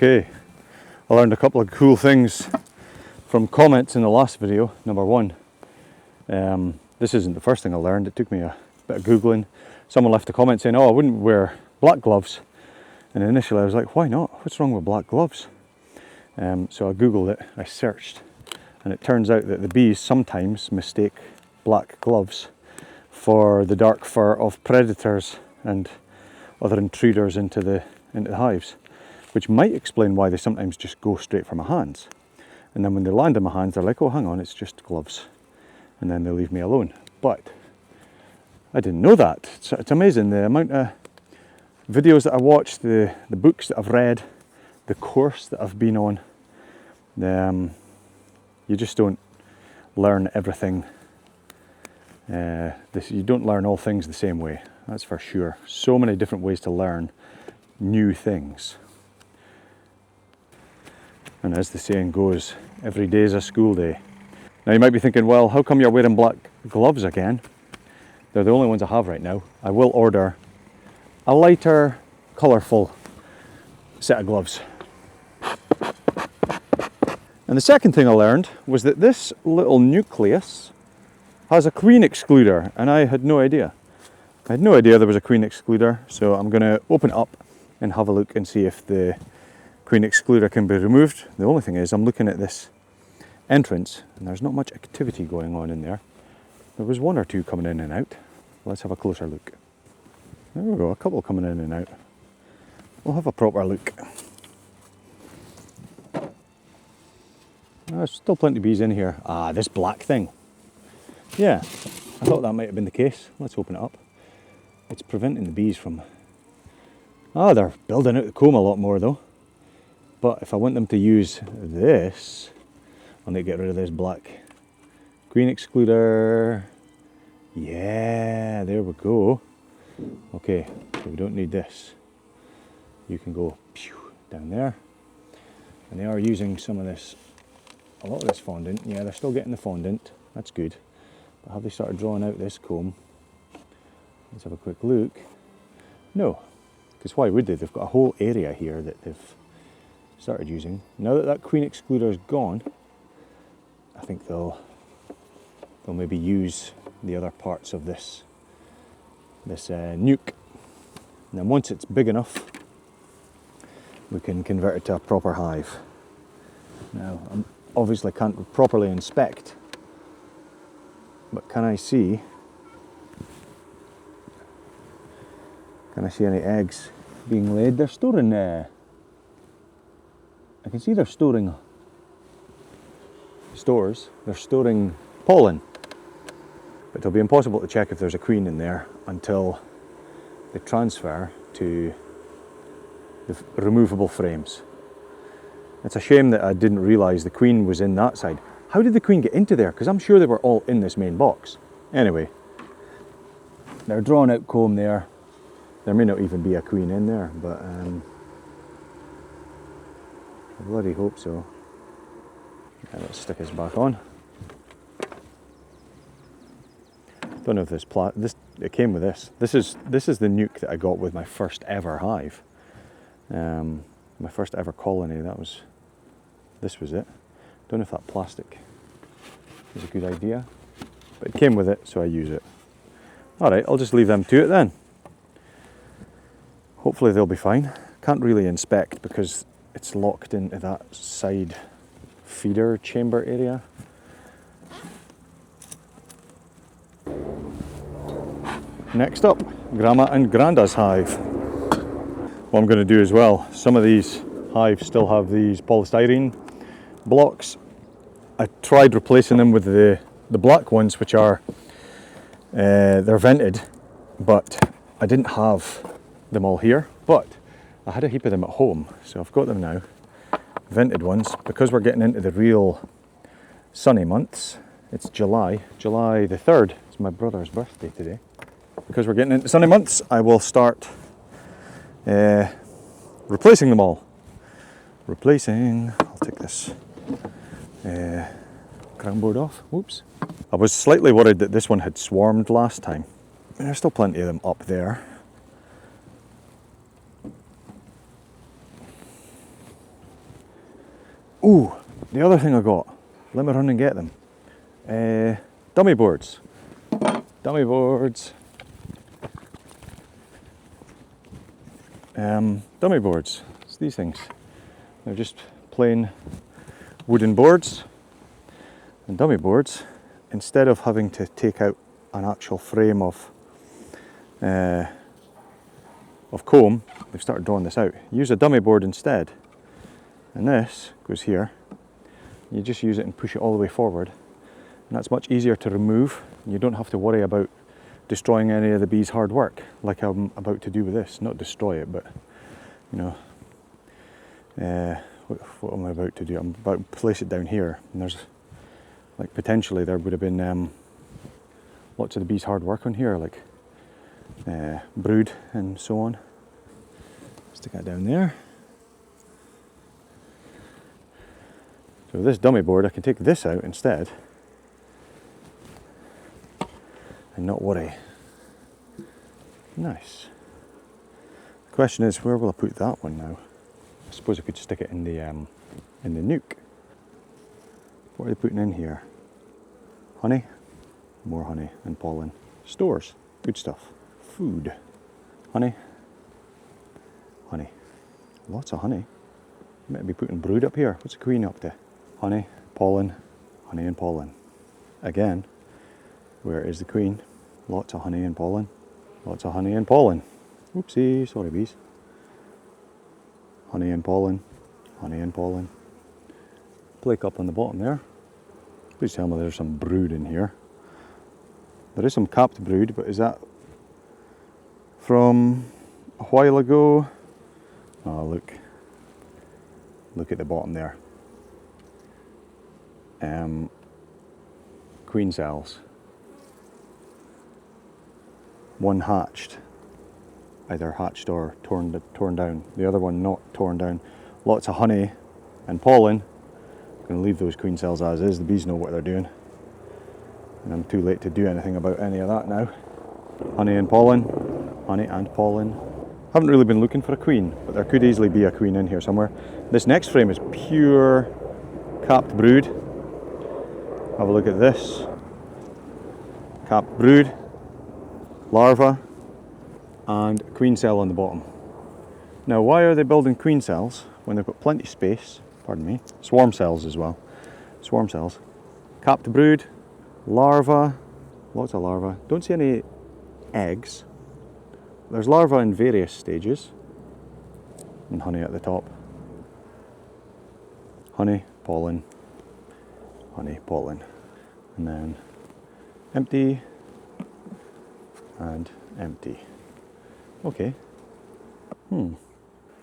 Okay, I learned a couple of cool things from comments in the last video. Number one, this isn't the first thing I learned. It took me a bit of Googling. Someone left a comment saying, oh, I wouldn't wear black gloves. And initially I was like, why not? What's wrong with black gloves? So I Googled it, I searched, and it turns out that the bees sometimes mistake black gloves for the dark fur of predators and other intruders into the hives, which might explain why they sometimes just go straight for my hands. And then when they land in my hands, they're like, oh, hang on, it's just gloves. And then they leave me alone. But I didn't know that. It's amazing the amount of videos that I watched, the books that I've read, the course that I've been on. You just don't learn everything. You don't learn all things the same way, that's for sure. So many different ways to learn new things. And as the saying goes, every day is a school day. Now you might be thinking, well, how come you're wearing black gloves again? They're the only ones I have right now. I will order a lighter, colourful set of gloves. And the second thing I learned was that this little nucleus has a queen excluder, and I had no idea. I had no idea there was a queen excluder, so I'm going to open it up and have a look and see if the queen excluder can be removed. The only thing is, I'm looking at this entrance and there's not much activity going on in there. There was one or two coming in and out. Let's have a closer look. There we go, a couple coming in and out. We'll have a proper look. There's still plenty of bees in here. Ah, this black thing. Yeah, I thought that might have been the case. Let's open it up. It's preventing the bees from... Ah, they're building out the comb a lot more though. But if I want them to use this, I'll need to get rid of this black queen excluder. Yeah, there we go. Okay, so we don't need this. You can go down there. And they are using some of this, a lot of this fondant. Yeah, they're still getting the fondant. That's good. But have they started drawing out this comb? Let's have a quick look. No, because why would they? They've got a whole area here that they've started using. Now that that queen excluder is gone, I think they'll maybe use the other parts of this nuke. And then once it's big enough, we can convert it to a proper hive. Now, I obviously can't properly inspect, but can I see any eggs being laid? They're storing, I can see they're storing they're storing pollen. But it'll be impossible to check if there's a queen in there until they transfer to the removable frames. It's a shame that I didn't realise the queen was in that side. How did the queen get into there? Because I'm sure they were all in this main box. Anyway, they're drawing out comb there. There may not even be a queen in there, but I bloody hope so. Yeah, let's stick this back on. Don't know if it came with this. This is the nuke that I got with my first ever hive. My first ever colony. This was it. Don't know if that plastic is a good idea, but it came with it, so I use it. All right, I'll just leave them to it then. Hopefully they'll be fine. Can't really inspect because it's locked into that side feeder chamber area. Next up, Grandma and Granda's hive. What I'm going to do as well, some of these hives still have these polystyrene blocks. I tried replacing them with the black ones, which are they're vented, but I didn't have them all here, but I had a heap of them at home, so I've got them now, vented ones, because we're getting into the real sunny months. It's July the 3rd, it's my brother's birthday today. Because we're getting into sunny months, I will start replacing them all. I'll take this crown board off, whoops. I was slightly worried that this one had swarmed last time. There's still plenty of them up there. Ooh, the other thing I got. Let me run and get them. Dummy boards. Dummy boards. Dummy boards. It's these things. They're just plain wooden boards. And dummy boards, instead of having to take out an actual frame of comb, they've started drawing this out. Use a dummy board instead. And this goes here. You just use it and push it all the way forward. And that's much easier to remove. You don't have to worry about destroying any of the bees' hard work, like I'm about to do with this. Not destroy it, but, you know, what am I about to do? I'm about to place it down here. And there's, like, potentially there would have been lots of the bees' hard work on here, like brood and so on. Stick that down there. So with this dummy board, I can take this out instead and not worry. Nice. The question is, where will I put that one now? I suppose I could stick it in the nuke. What are they putting in here? Honey, more honey and pollen. Stores, good stuff. Food, honey, honey. Lots of honey. Might be putting brood up here. What's the queen up to? Honey, pollen, honey and pollen. Again, where is the queen? Lots of honey and pollen. Lots of honey and pollen. Oopsie, sorry bees. Honey and pollen, honey and pollen. Flake up on the bottom there. Please tell me there's some brood in here. There is some capped brood, but is that from a while ago? Oh, look. Look at the bottom there. Queen cells. One hatched, either hatched or torn down. The other one not torn down. Lots of honey and pollen. I'm going to leave those queen cells as is. The bees know what they're doing. And I'm too late to do anything about any of that now. Honey and pollen. Honey and pollen. Haven't really been looking for a queen, but there could easily be a queen in here somewhere. This next frame is pure capped brood. Have a look at this. Capped brood, larva, and queen cell on the bottom. Now, why are they building queen cells when they've got plenty of space? Pardon me. Swarm cells as well. Swarm cells. Capped brood, larva, lots of larva. Don't see any eggs. There's larvae in various stages. And honey at the top. Honey, pollen, honey, pollen. And then empty and empty. Okay. I'll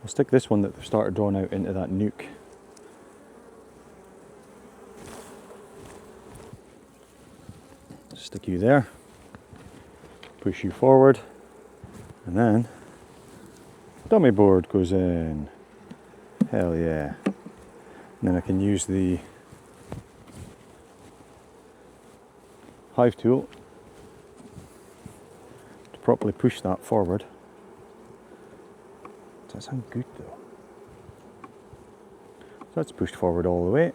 stick this one that they've started drawing out into that nuke. Stick you there. Push you forward. And then dummy board goes in. Hell yeah. And then I can use the hive tool to properly push that forward. Does that sound good though? So that's pushed forward all the way.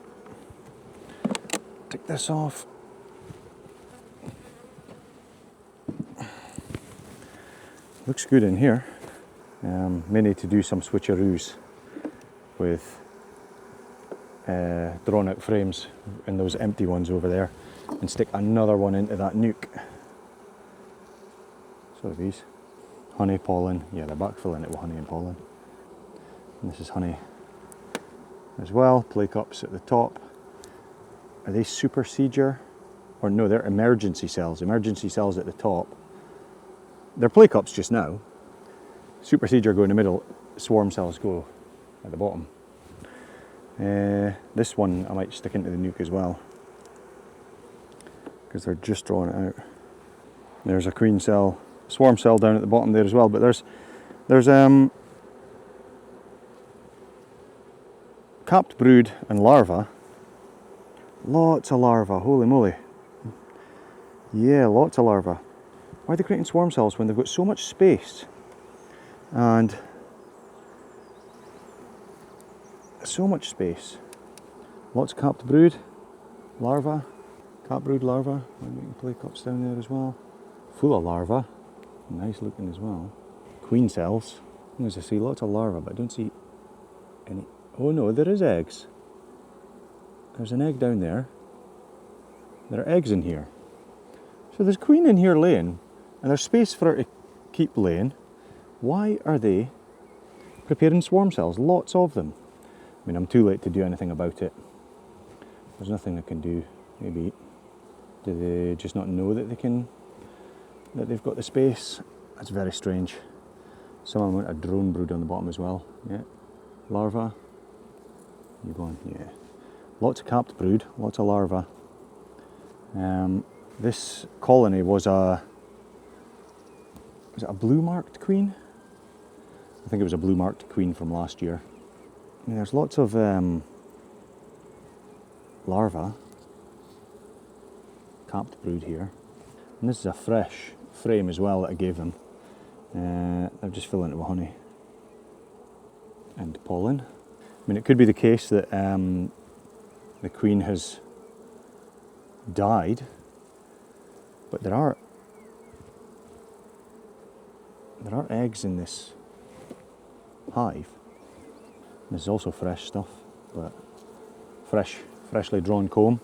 Take this off. Looks good in here. May need to do some switcheroos with drawn out frames in those empty ones over there and stick another one into that nuke. So these honey, pollen, yeah, they're backfilling it with honey and pollen. And this is honey as well. Play cups at the top. Are they super seeger? Or no, they're emergency cells. Emergency cells at the top. They're play cups just now. Super seeger go in the middle. Swarm cells go at the bottom. This one I might stick into the nuke as well, because they're just drawing it out. There's a queen cell, swarm cell down at the bottom there as well. But there's capped brood and larva. Lots of larva. Holy moly! Yeah, lots of larva. Why are they creating swarm cells when they've got so much space and so much space? Lots of capped brood, larvae, capped brood larvae. Maybe we can play cups down there as well. Full of larvae, nice looking as well. Queen cells, as I see, lots of larvae, but I don't see any. Oh no, there is eggs. There's an egg down there. There are eggs in here. So there's queen in here laying, and there's space for her to keep laying. Why are they preparing swarm cells? Lots of them. I mean, I'm too late to do anything about it. There's nothing I can do. Maybe do they just not know that that they've got the space? That's very strange. Someone went a drone brood on the bottom as well. Yeah, larvae. You going? Yeah. Lots of capped brood. Lots of larvae. This colony was it a blue marked queen? I think it was a blue marked queen from last year. I mean, there's lots of larvae, capped brood here. And this is a fresh frame as well that I gave them. They're just filling it with honey and pollen. I mean, it could be the case that the queen has died, but there are eggs in this hive. This is also fresh stuff, but freshly drawn comb.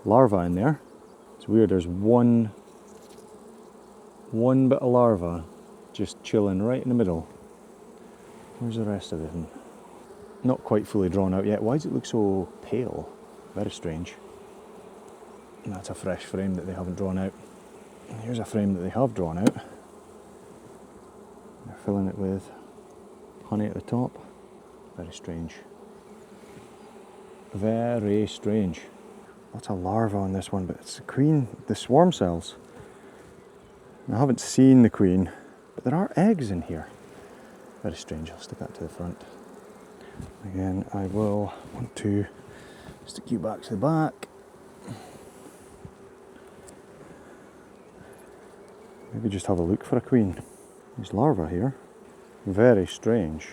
Larvae in there. It's weird, there's one bit of larva just chilling right in the middle. Where's the rest of it? Not quite fully drawn out yet. Why does it look so pale? Very strange. And that's a fresh frame that they haven't drawn out. And here's a frame that they have drawn out. They're filling it with honey at the top. Very strange. Very strange. Lots of larvae on this one, but it's the queen, the swarm cells. I haven't seen the queen, but there are eggs in here. Very strange. I'll stick that to the front. Again, I will want to stick you back to the back. Maybe just have a look for a queen. There's larvae here. Very strange.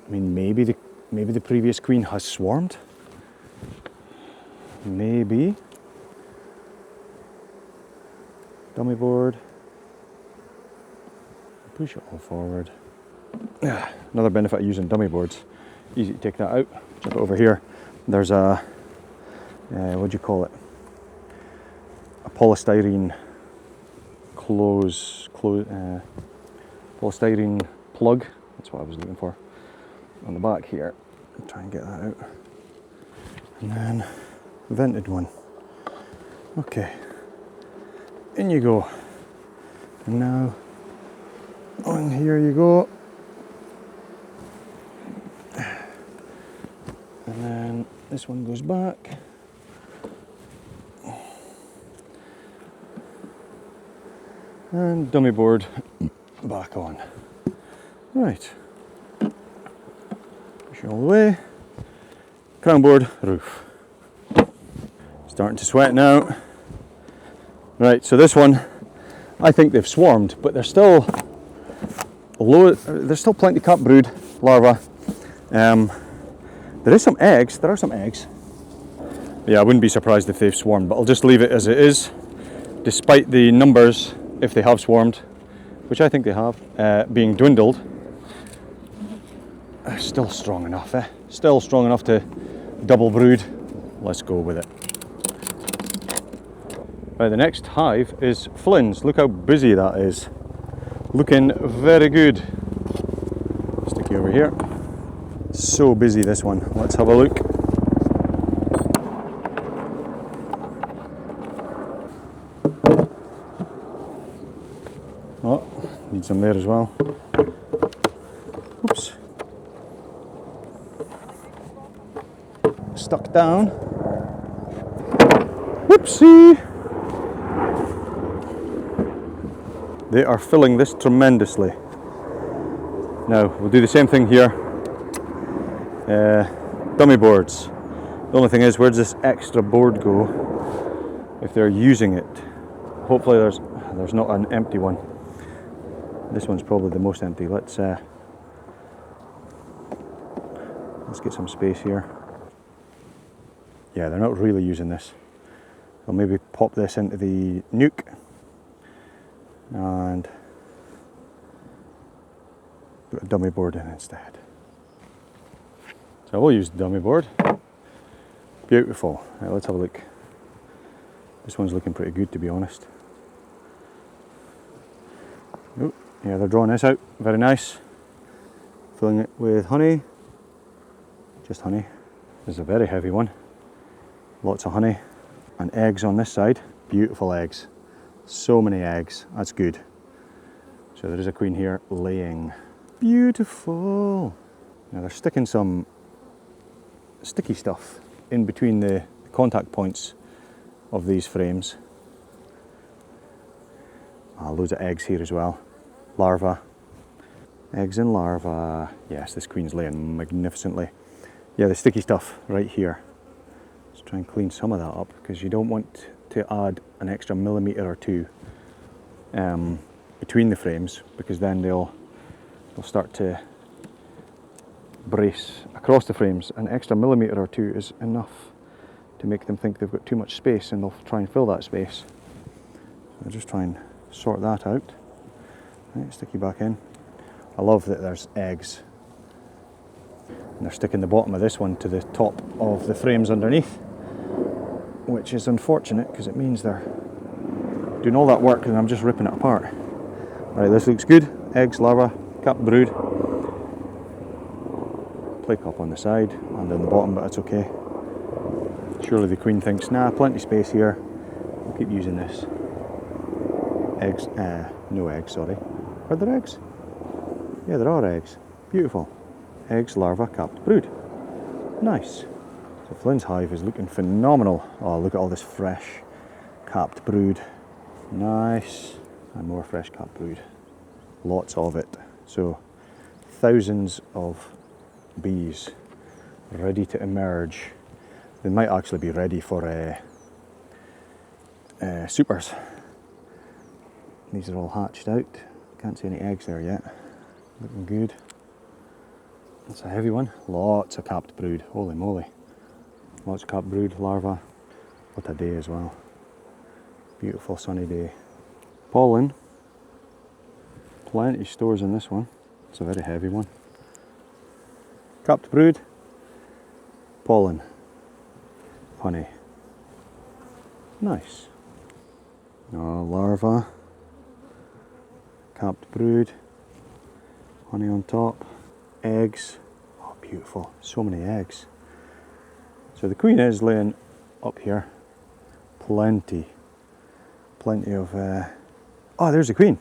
I mean, maybe the previous queen has swarmed. Maybe. Dummy board. Push it all forward. Another benefit of using dummy boards. Easy to take that out. Jump it over here. There's a what do you call it? A polystyrene polystyrene plug. That's what I was looking for. On the back here. I'll try and get that out. And then vented one. Okay. In you go. And now on here you go. And then this one goes back. And dummy board back on. Right. Push it all the way. Crown board, roof. Starting to sweat now. Right, so this one, I think they've swarmed, but there's still plenty of capped brood, larvae. There is some eggs, there are some eggs. Yeah, I wouldn't be surprised if they've swarmed, but I'll just leave it as it is, despite the numbers, if they have swarmed, which I think they have, being dwindled. Still strong enough, Still strong enough to double brood. Let's go with it. Right, the next hive is Flynn's. Look how busy that is. Looking very good. Stick you over here. So busy, this one. Let's have a look. Oh, need some there as well. Oops. Stuck down. Whoopsie. They are filling this tremendously. Now, we'll do the same thing here. Dummy boards. The only thing is, where does this extra board go if they're using it? Hopefully there's not an empty one. This one's probably the most empty. Let's get some space here. Yeah, they're not really using this. I'll maybe pop this into the nuke and put a dummy board in instead. So we'll use the dummy board. Beautiful. Right, let's have a look. This one's looking pretty good, to be honest. Oh, yeah, they're drawing this out. Very nice. Filling it with honey. Just honey. This is a very heavy one. Lots of honey. And eggs on this side. Beautiful eggs. So many eggs. That's good. So there is a queen here laying. Beautiful. Now they're sticking some sticky stuff in between the contact points of these frames. Loads of eggs here as well. Larvae. Eggs and larvae. Yes, this queen's laying magnificently. Yeah, the sticky stuff right here. Let's try and clean some of that up because you don't want to add an extra millimetre or two between the frames, because then they'll start to brace across the frames. An extra millimetre or two is enough to make them think they've got too much space, and they'll try and fill that space. So I'll just try and sort that out. Right, stick you back in. I love that there's eggs. And they're sticking the bottom of this one to the top of the frames underneath, which is unfortunate because it means they're doing all that work and I'm just ripping it apart. Right, this looks good. Eggs, larvae, capped brood. Play cup on the side and on the bottom, but that's okay. Surely the queen thinks, nah, plenty of space here. I'll keep using this. Eggs, no eggs, sorry. Are there eggs? Yeah, there are eggs. Beautiful. Eggs, larvae, capped brood. Nice. So Flynn's hive is looking phenomenal. Oh, look at all this fresh capped brood. Nice. And more fresh capped brood. Lots of it. So thousands of bees ready to emerge. They might actually be ready for supers. These are all hatched out. Can't see any eggs there yet. Looking good. That's a heavy one. Lots of capped brood. Holy moly. Lots of capped brood, larvae. What a day as well. Beautiful sunny day. Pollen. Plenty stores in this one. It's a very heavy one. Capped brood. Pollen. Honey. Nice. Larvae. Capped brood. Honey on top. Eggs. Oh, beautiful. So many eggs. So the queen is laying up here. Plenty of... Oh, there's the queen.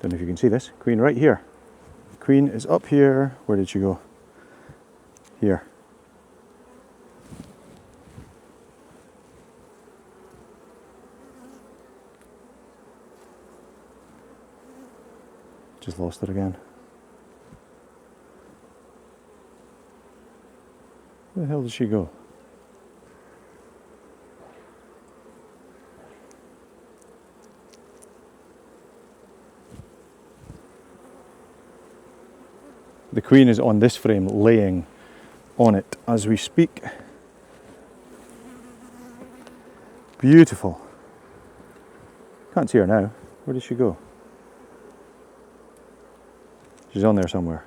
Don't know if you can see this. Queen right here. The queen is up here. Where did she go? Here. Just lost it again. Where the hell did she go? The queen is on this frame, laying on it as we speak. Beautiful. Can't see her now. Where did she go? She's on there somewhere.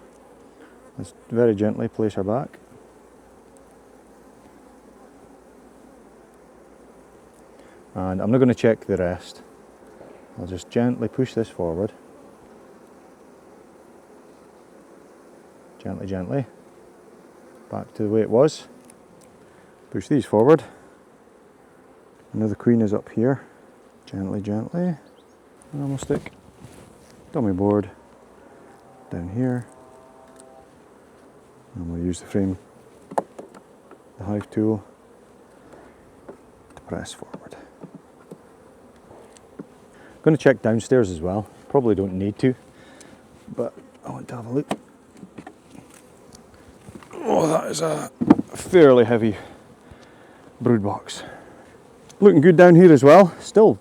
Let's very gently place her back. And I'm not going to check the rest. I'll just gently push this forward. Gently, gently. Back to the way it was. Push these forward. Now the queen is up here. Gently, gently. And we'll stick dummy board down here. And we'll use the frame, the hive tool, to press forward. I'm going to check downstairs as well. Probably don't need to, but I want to have a look. Oh, that is a fairly heavy brood box. Looking good down here as well. Still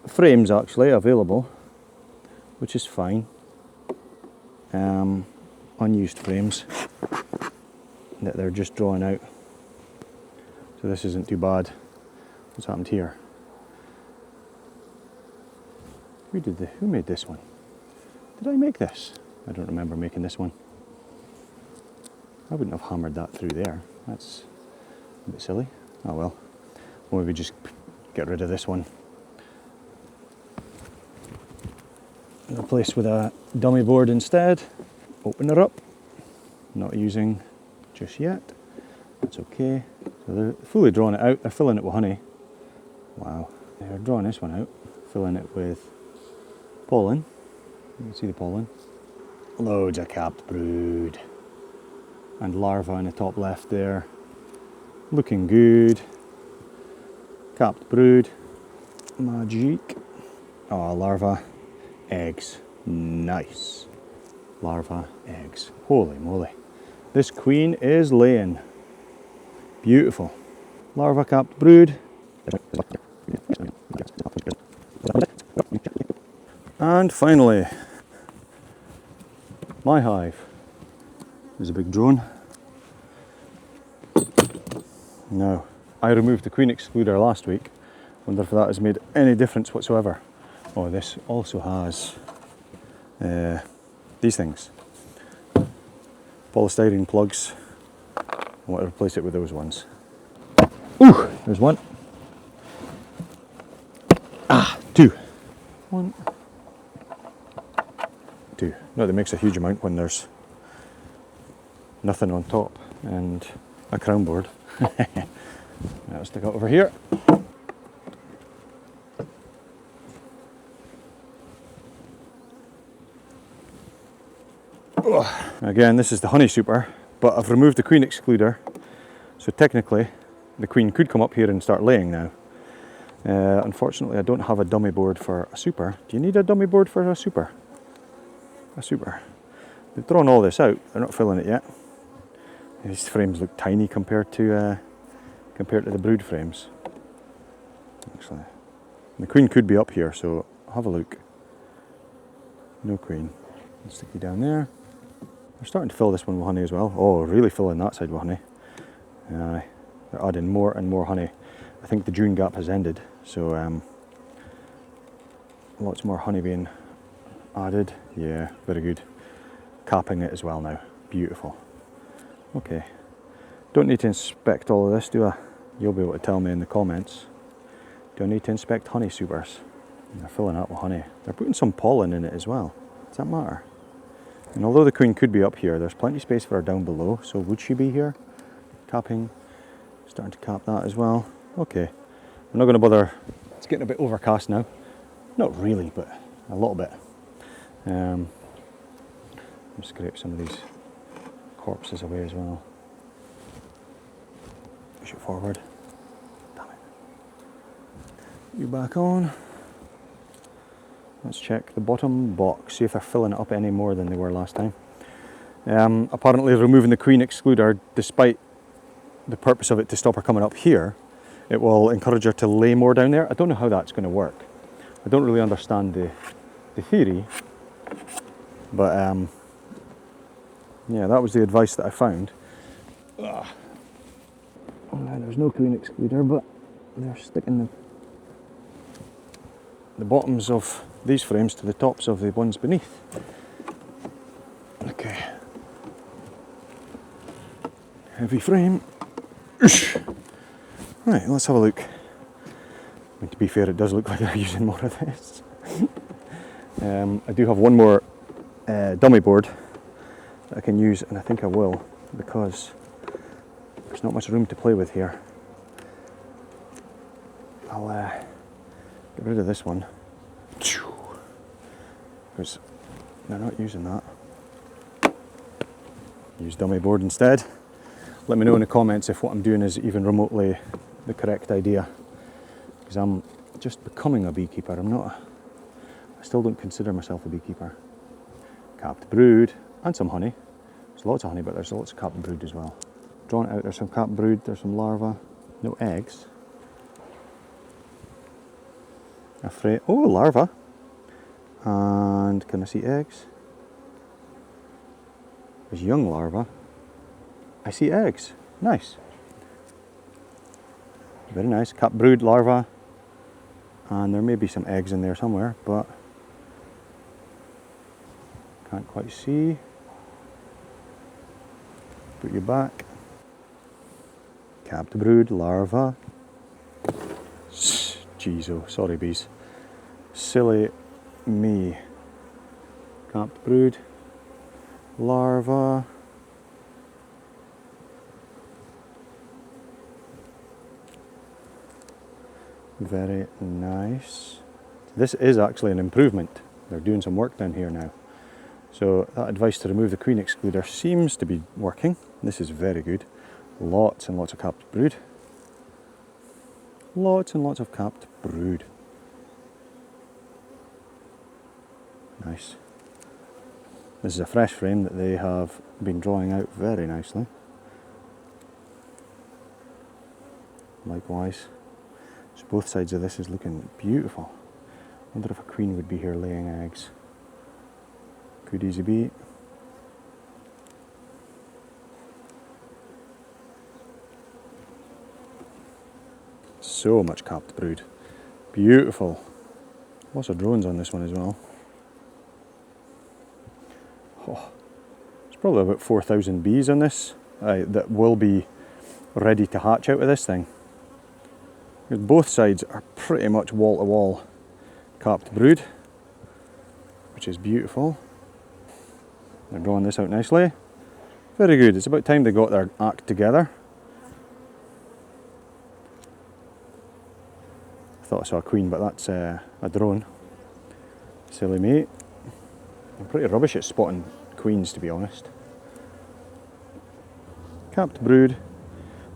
frames actually available, which is fine. Unused frames that they're just drawing out. So this isn't too bad. What's happened here? Who made this one? Did I make this? I don't remember making this one. I wouldn't have hammered that through there. That's a bit silly. Oh well. Or maybe just get rid of this one and replace with a dummy board instead. Open her up. Not using just yet. That's okay. So they're fully drawing it out. They're filling it with honey. Wow. They're drawing this one out, filling it with pollen. You can see the pollen. Loads of capped brood. And larvae in the top left there. Looking good. Capped brood. Magic. Oh, larvae. Eggs. Nice. Larvae, eggs. Holy moly. This queen is laying. Beautiful. Larva capped brood. And finally, my hive. There's a big drone. Now, I removed the queen excluder last week. Wonder if that has made any difference whatsoever. Oh, this also has these things. Polystyrene plugs. I want to replace it with those ones. Ooh, there's one. Ah, two. One. Two. No, that makes a huge amount when there's nothing on top and a crown board. I'll stick it over here. Again, this is the honey super, but I've removed the queen excluder, so technically the queen could come up here and start laying now. Unfortunately, I don't have a dummy board for a super. Do you need a dummy board for a super? A super. They've drawn all this out. They're not filling it yet. These frames look tiny compared to the brood frames. Actually, the queen could be up here, so have a look. No queen. I'll stick you down there. They're starting to fill this one with honey as well. Oh, really filling that side with honey. They're adding more and more honey. I think the June gap has ended, so lots more honey being added. Yeah, very good. Capping it as well now. Beautiful. Okay. Don't need to inspect all of this, do I? You'll be able to tell me in the comments. Do I need to inspect honey supers? They're filling up with honey. They're putting some pollen in it as well. Does that matter? And although the queen could be up here, there's plenty of space for her down below. So would she be here? Capping. Starting to cap that as well. Okay. I'm not going to bother. It's getting a bit overcast now. Not really, but a little bit. I'll scrape some of these corpses away as well. Push it forward. Damn it. You back on. Let's check the bottom box, see if they're filling it up any more than they were last time. Apparently removing the queen excluder, despite the purpose of it to stop her coming up here, it will encourage her to lay more down there. I don't know how that's going to work. I don't really understand the theory, but yeah, that was the advice that I found. Oh, there's no queen excluder, but they're sticking the bottoms of these frames to the tops of the ones beneath. Okay. Heavy frame. Right, let's have a look. I mean, to be fair, it does look like they're using more of this. I do have one more dummy board that I can use, and I think I will, because there's not much room to play with here. I'll get rid of this one, because they're not using that. Use dummy board instead. Let me know in the comments if what I'm doing is even remotely the correct idea, because I'm just becoming a beekeeper. I still don't consider myself a beekeeper. Capped brood and some honey. There's lots of honey, but there's lots of capped brood as well. Drawn out, there's some capped brood, there's some larvae, no eggs. Oh, larvae. And can I see eggs? There's young larvae. I see eggs. Nice. Very nice. Capped brood larva. And there may be some eggs in there somewhere, but can't quite see. Put you back. Capped brood larva. Jeez, oh, sorry bees. Silly me. Capped brood larva. Very nice. This is actually an improvement. They're doing some work down here now. So that advice to remove the queen excluder seems to be working. This is very good. Lots and lots of capped brood. Lots and lots of capped brood. Nice. This is a fresh frame that they have been drawing out very nicely. Likewise. So both sides of this is looking beautiful. I wonder if a queen would be here laying eggs. Could easy be. So much capped brood. Beautiful. Lots of drones on this one as well. Oh, there's probably about 4,000 bees on this that will be ready to hatch out of this thing. Because both sides are pretty much wall to wall capped brood, which is beautiful. They're drawing this out nicely. Very good. It's about time they got their act together. I thought I saw a queen, but that's a drone. Silly me. I'm pretty rubbish at spotting queens, to be honest. Capped brood.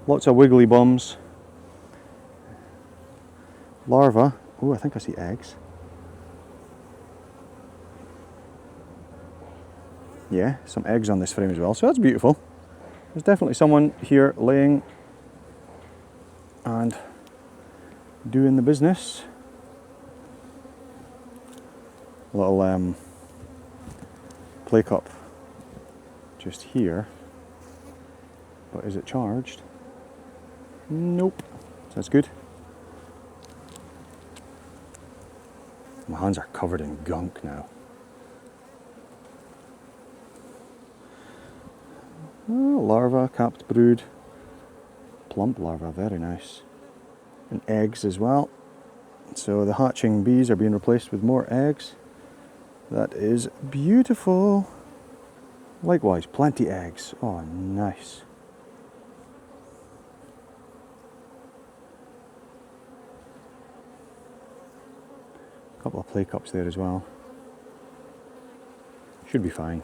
Lots of wiggly bums. Larva. Oh, I think I see eggs. Yeah, some eggs on this frame as well, so that's beautiful. There's definitely someone here laying and doing the business. A little play cup just here, but is it charged? Nope. So that's good. My hands are covered in gunk now. Oh, larva, capped brood, plump larva, very nice. And eggs as well. So the hatching bees are being replaced with more eggs. That is beautiful. Likewise, plenty eggs. Oh, nice. A couple of play cups there as well. Should be fine.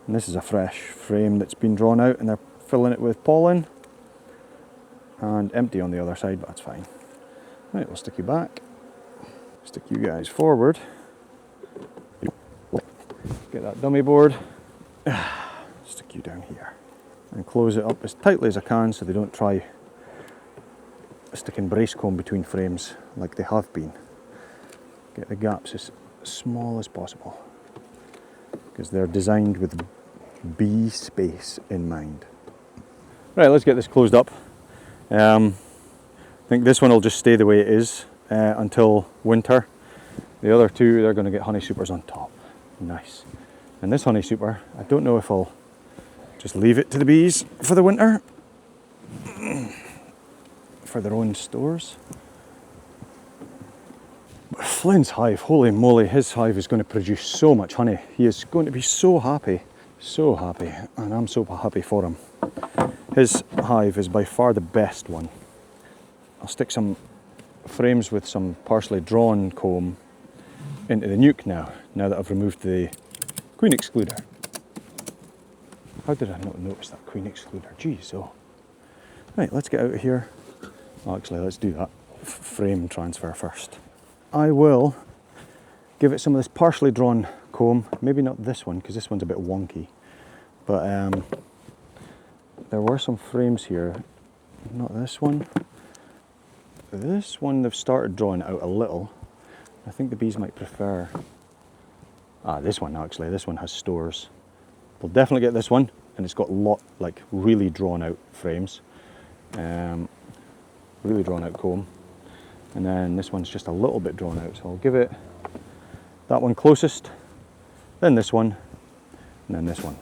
And this is a fresh frame that's been drawn out and they're filling it with pollen. And empty on the other side, but that's fine. Right, we'll stick you back. Stick you guys forward. Get that dummy board. Stick you down here. And close it up as tightly as I can so they don't try sticking brace comb between frames like they have been. Get the gaps as small as possible, because they're designed with bee space in mind. Right, let's get this closed up. I think this one will just stay the way it is until winter. The other two, they're going to get honey supers on top. Nice. And this honey super, I don't know if I'll just leave it to the bees for the winter, for their own stores. But Flynn's hive, holy moly, his hive is going to produce so much honey. He is going to be so happy, and I'm so happy for him. His hive is by far the best one. I'll stick some frames with some partially drawn comb into the nuke now that I've removed the queen excluder. How did I not notice that queen excluder? Jeez, oh. Right, let's get out of here. Oh, actually, let's do that frame transfer first. I will give it some of this partially drawn comb, maybe not this one because this one's a bit wonky, but there were some frames here, not this one. This one they've started drawing out a little. I think the bees might prefer, this one actually, this one has stores. We'll definitely get this one, and it's got really drawn out frames. really drawn out comb. And then this one's just a little bit drawn out. So I'll give it that one closest, then this one, and then this one.